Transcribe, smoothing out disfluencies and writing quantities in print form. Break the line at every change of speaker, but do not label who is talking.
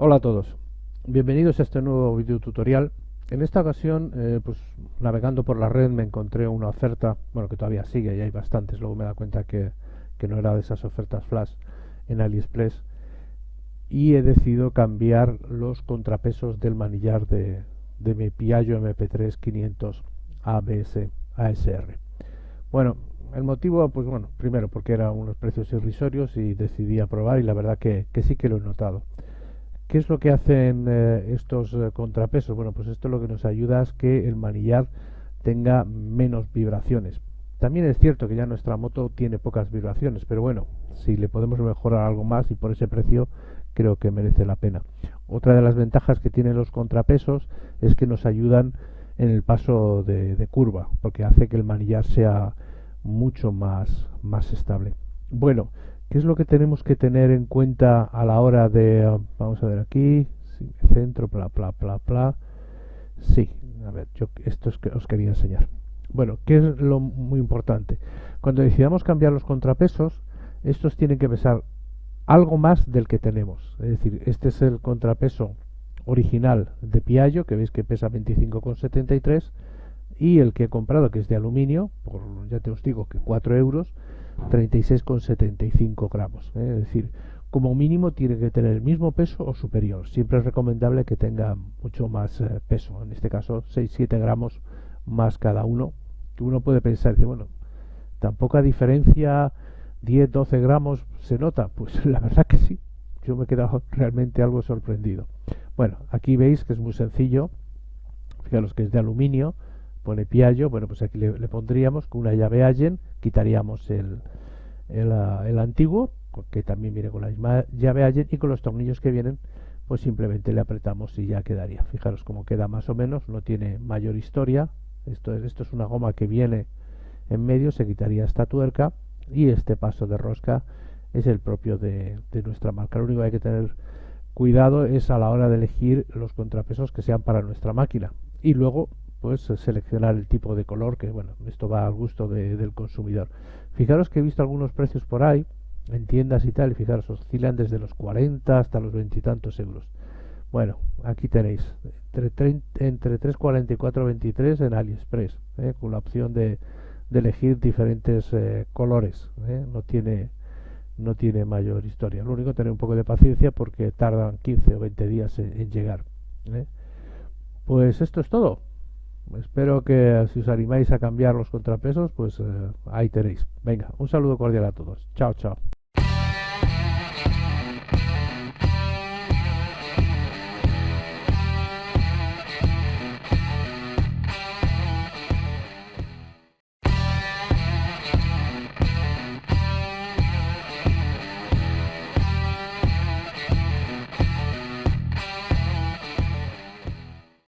Hola a todos, bienvenidos a este nuevo video tutorial. En esta ocasión, pues navegando por la red me encontré una oferta, bueno, que todavía sigue y hay bastantes, luego me da cuenta que no era de esas ofertas flash en AliExpress, y he decidido cambiar los contrapesos del manillar de mi Piaggio MP3 500 ABS ASR. Bueno, el motivo, pues bueno, primero porque eran unos precios irrisorios y decidí aprobar, y la verdad que sí que lo he notado. ¿Qué es lo que hacen estos contrapesos? Bueno, pues esto lo que nos ayuda es que el manillar tenga menos vibraciones. También es cierto que ya nuestra moto tiene pocas vibraciones, pero bueno, si le podemos mejorar algo más y por ese precio, creo que merece la pena. Otra de las ventajas que tienen los contrapesos es que nos ayudan en el paso de curva, porque hace que el manillar sea mucho más estable. Bueno, ¿qué es lo que tenemos que tener en cuenta a la hora de, vamos a ver aquí, si me centro, bla? Sí, a ver, yo esto es que os quería enseñar. Bueno, ¿qué es lo muy importante? Cuando decidamos cambiar los contrapesos, estos tienen que pesar algo más del que tenemos. Es decir, este es el contrapeso original de Piaggio, que veis que pesa 25,73, y el que he comprado, que es de aluminio, por ya te os digo que 4 euros, 36,75 gramos. Es decir, como mínimo tiene que tener el mismo peso o superior. Siempre es recomendable que tenga mucho más peso, en este caso 6-7 gramos más cada uno, que uno puede pensar, dice, bueno, tan poca diferencia, 10-12 gramos se nota. Pues la verdad que sí, yo me he quedado realmente algo sorprendido. Bueno, aquí veis que es muy sencillo, fijaros que es de aluminio, pone Piaggio. Bueno, pues aquí le pondríamos con una llave Allen, quitaríamos el antiguo, que también viene con la misma llave Allen, y con los tornillos que vienen, pues simplemente le apretamos y ya quedaría. Fijaros cómo queda más o menos, no tiene mayor historia. Esto es una goma que viene en medio, se quitaría esta tuerca, y este paso de rosca es el propio de nuestra marca. Lo único que hay que tener cuidado es a la hora de elegir los contrapesos que sean para nuestra máquina, y luego pues seleccionar el tipo de color, que bueno, esto va al gusto del consumidor. Fijaros que he visto algunos precios por ahí en tiendas y tal, y fijaros, oscilan desde los 40 hasta los 20 y tantos euros. Bueno, aquí tenéis entre 3,40 y 4,23 en AliExpress, con la opción de elegir diferentes colores. No tiene mayor historia. Lo único, tener un poco de paciencia porque tardan 15 o 20 días en llegar. ¿eh? Pues esto es todo. Espero que si os animáis a cambiar los contrapesos, pues ahí tenéis. Venga, un saludo cordial a todos. Chao, chao.